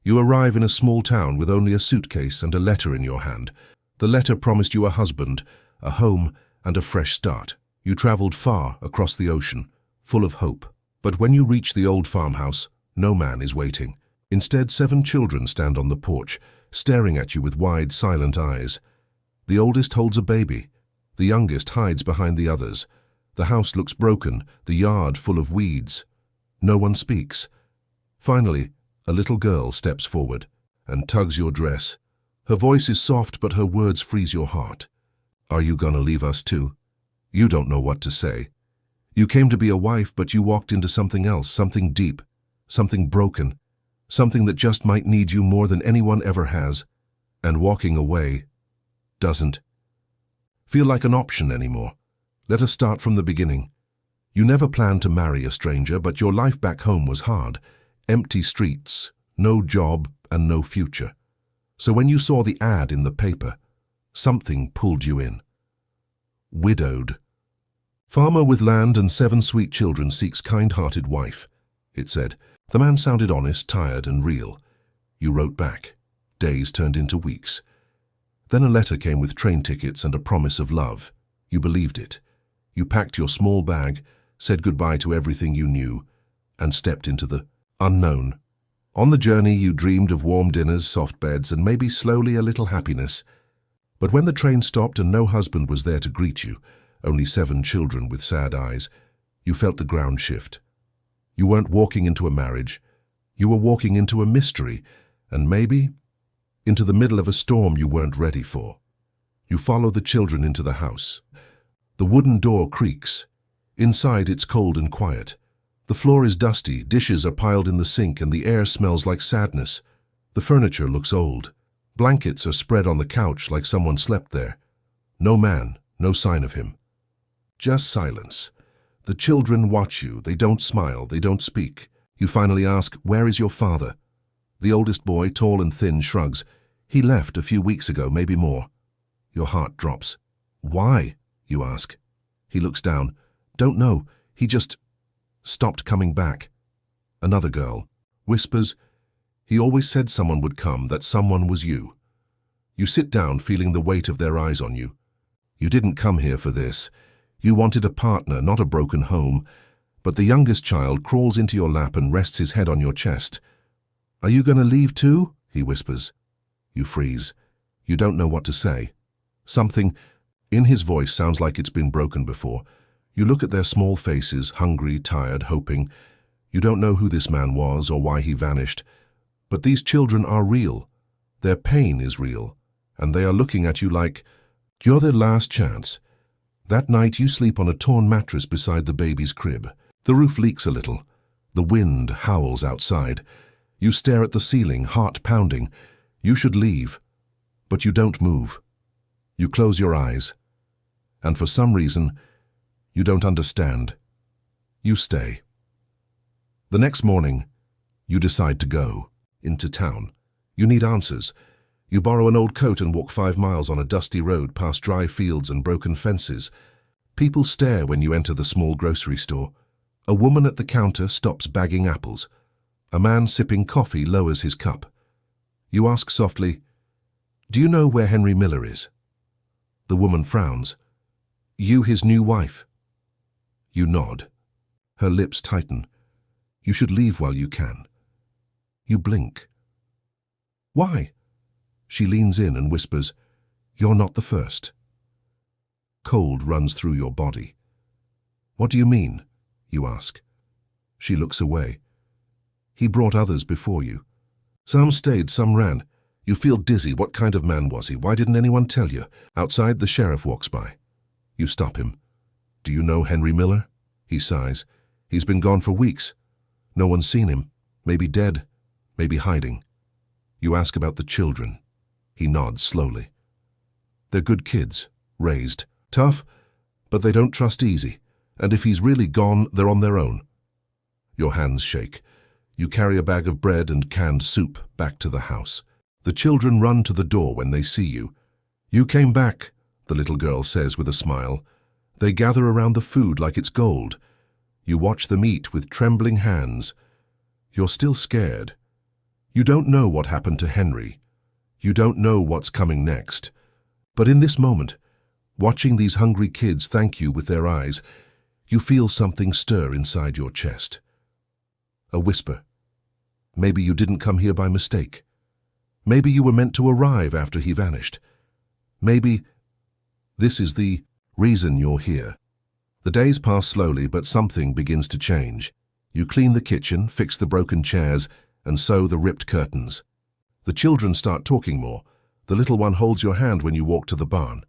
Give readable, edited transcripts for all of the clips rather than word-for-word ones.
You arrive in a small town with only a suitcase and a letter in your hand. The letter promised you a husband, a home, and a fresh start. You traveled far across the ocean, full of hope. But when you reach the old farmhouse, no man is waiting. Instead, 7 children stand on the porch, staring at you with wide, silent eyes. The oldest holds a baby. The youngest hides behind the others. The house looks broken, the yard full of weeds. No one speaks. Finally, a little girl steps forward and tugs your dress. Her voice is soft, but her words freeze your heart. Are you gonna leave us too? You don't know what to say. You came to be a wife, but you walked into something else, something deep, something broken, something that just might need you more than anyone ever has. And walking away doesn't feel like an option anymore. Let us start from the beginning. You never planned to marry a stranger, but your life back home was hard. Empty streets, no job, and no future. So when you saw the ad in the paper, something pulled you in. Widowed. Farmer with land and 7 sweet children seeks kind-hearted wife, it said. The man sounded honest, tired, and real. You wrote back. Days turned into weeks. Then a letter came with train tickets and a promise of love. You believed it. You packed your small bag, said goodbye to everything you knew, and stepped into the unknown. On the journey, you dreamed of warm dinners, soft beds, and maybe slowly a little happiness. But when the train stopped and no husband was there to greet you, only 7 children with sad eyes, you felt the ground shift. You weren't walking into a marriage. You were walking into a mystery, and maybe into the middle of a storm you weren't ready for. You follow the children into the house. The wooden door creaks. Inside, it's cold and quiet. The floor is dusty, dishes are piled in the sink, and the air smells like sadness. The furniture looks old. Blankets are spread on the couch like someone slept there. No man, no sign of him. Just silence. The children watch you. They don't smile, they don't speak. You finally ask, "Where is your father?" The oldest boy, tall and thin, shrugs. "He left a few weeks ago, maybe more." Your heart drops. "Why?" you ask. He looks down. "Don't know. He just stopped coming back." Another girl whispers, "He always said someone would come, that someone was you." You sit down, feeling the weight of their eyes on you. You didn't come here for this. You wanted a partner, not a broken home. But the youngest child crawls into your lap and rests his head on your chest. "Are you going to leave too?" he whispers. You freeze. You don't know what to say. Something in his voice sounds like it's been broken before. You look at their small faces, hungry, tired, hoping. You don't know who this man was or why he vanished. But these children are real. Their pain is real. And they are looking at you like you're their last chance. That night you sleep on a torn mattress beside the baby's crib. The roof leaks a little. The wind howls outside. You stare at the ceiling, heart pounding. You should leave. But you don't move. You close your eyes. And for some reason, you don't understand. You stay. The next morning, you decide to go into town. You need answers. You borrow an old coat and walk 5 miles on a dusty road past dry fields and broken fences. People stare when you enter the small grocery store. A woman at the counter stops bagging apples. A man sipping coffee lowers his cup. You ask softly, "Do you know where Henry Miller is?" The woman frowns. "You his new wife?" You nod. Her lips tighten. You should leave while you can. You blink. "Why?" She leans in and whispers, "You're not the first." Cold runs through your body. "What do you mean?" you ask. She looks away. "He brought others before you. Some stayed, some ran. You feel dizzy. What kind of man was he? Why didn't anyone tell you? Outside, the sheriff walks by. You stop him. "Do you know Henry Miller?" He sighs. "He's been gone for weeks. No one's seen him. Maybe dead, maybe hiding." You ask about the children. He nods slowly. "They're good kids, raised. Tough, but they don't trust easy. And if he's really gone, they're on their own." Your hands shake. You carry a bag of bread and canned soup back to the house. The children run to the door when they see you. "You came back," the little girl says with a smile. They gather around the food like it's gold. You watch them eat with trembling hands. You're still scared. You don't know what happened to Henry. You don't know what's coming next. But in this moment, watching these hungry kids thank you with their eyes, you feel something stir inside your chest. A whisper. Maybe you didn't come here by mistake. Maybe you were meant to arrive after he vanished. Maybe this is the reason you're here. The days pass slowly, but something begins to change. You clean the kitchen, fix the broken chairs, and sew the ripped curtains. The children start talking more. The little one holds your hand when you walk to the barn.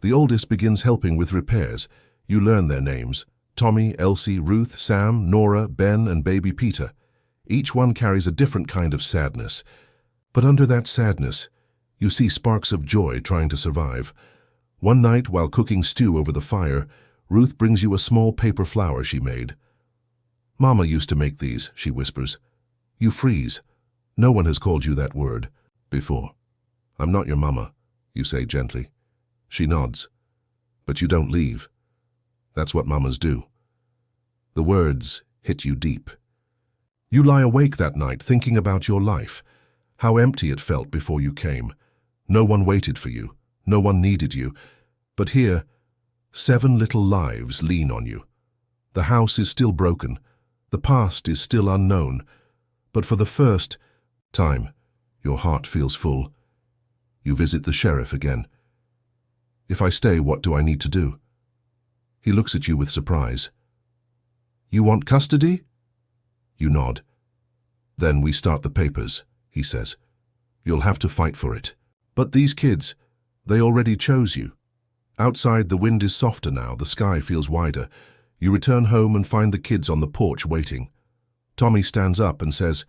The oldest begins helping with repairs. You learn their names: Tommy, Elsie, Ruth, Sam, Nora, Ben, and baby Peter. Each one carries a different kind of sadness. But under that sadness, you see sparks of joy trying to survive. One night, while cooking stew over the fire, Ruth brings you a small paper flower she made. "Mama used to make these," she whispers. You freeze. No one has called you that word before. "I'm not your mama," you say gently. She nods. But you don't leave. That's what mamas do. The words hit you deep. You lie awake that night thinking about your life, how empty it felt before you came. No one waited for you. No one needed you. But here, 7 little lives lean on you. The house is still broken. The past is still unknown. But for the first time, your heart feels full. You visit the sheriff again. "If I stay, what do I need to do?" He looks at you with surprise. "You want custody?" You nod. "Then we start the papers," he says. "You'll have to fight for it." But these kids, they already chose you. Outside, the wind is softer now, the sky feels wider. You return home and find the kids on the porch waiting. Tommy stands up and says,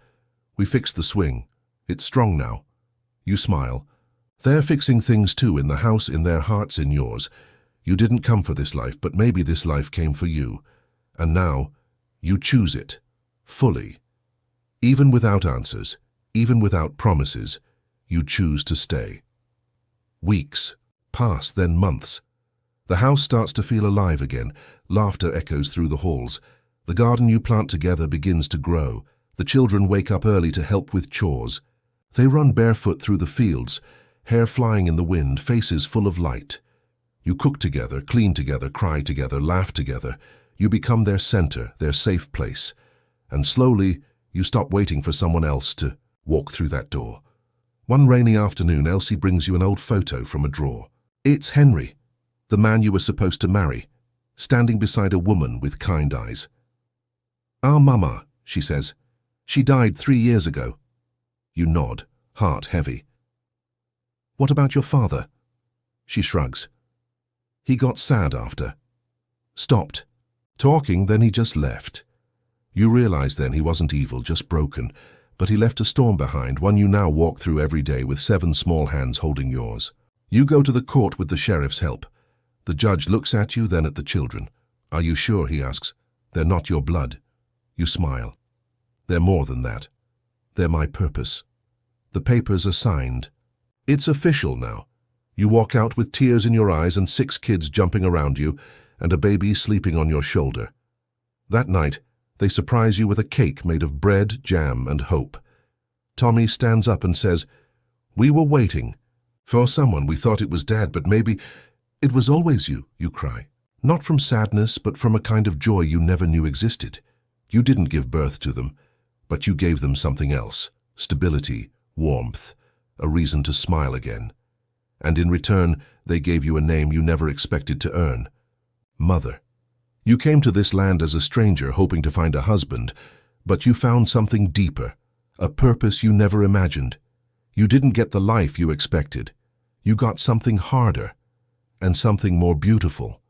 "We fixed the swing. It's strong now." You smile. They're fixing things too, in the house, in their hearts, in yours. You didn't come for this life, but maybe this life came for you. And now, you choose it. Fully. Even without answers, even without promises, you choose to stay. Weeks pass, then months. The house starts to feel alive again. Laughter echoes through the halls. The garden you plant together begins to grow. The children wake up early to help with chores. They run barefoot through the fields, hair flying in the wind, faces full of light. You cook together, clean together, cry together, laugh together. You become their center, their safe place. And slowly, you stop waiting for someone else to walk through that door. One rainy afternoon, Elsie brings you an old photo from a drawer. It's Henry, the man you were supposed to marry, standing beside a woman with kind eyes. "Our mama," she says. "She died 3 years ago." You nod, heart heavy. "What about your father?" She shrugs. "He got sad after. Stopped talking, then he just left." You realize then he wasn't evil, just broken, but he left a storm behind, one you now walk through every day with 7 small hands holding yours. You go to the court with the sheriff's help. The judge looks at you, then at the children. "Are you sure?" he asks. "They're not your blood." You smile. "They're more than that. They're my purpose." The papers are signed. It's official now. You walk out with tears in your eyes and 6 kids jumping around you and a baby sleeping on your shoulder. That night, they surprise you with a cake made of bread, jam, and hope. Tommy stands up and says, "We were waiting for someone. We thought it was Dad, but maybe it was always you," you cry. Not from sadness, but from a kind of joy you never knew existed. You didn't give birth to them, but you gave them something else: stability, warmth, a reason to smile again. And in return, they gave you a name you never expected to earn: Mother. You came to this land as a stranger, hoping to find a husband, but you found something deeper, a purpose you never imagined. You didn't get the life you expected. You got something harder, and something more beautiful.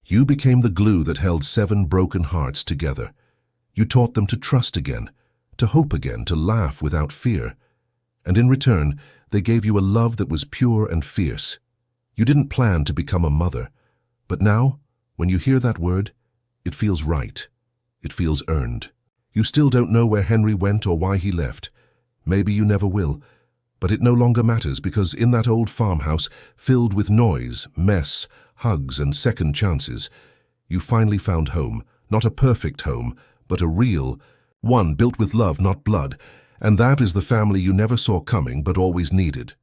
You became the glue that held 7 broken hearts together. You taught them to trust again, to hope again, to laugh without fear. And in return, they gave you a love that was pure and fierce. You didn't plan to become a mother, but now, when you hear that word, it feels right. It feels earned. You still don't know where Henry went or why he left. Maybe you never will, but it no longer matters, because in that old farmhouse, filled with noise, mess, hugs, and second chances, you finally found home, not a perfect home, but a real one built with love, not blood. And that is the family you never saw coming but always needed.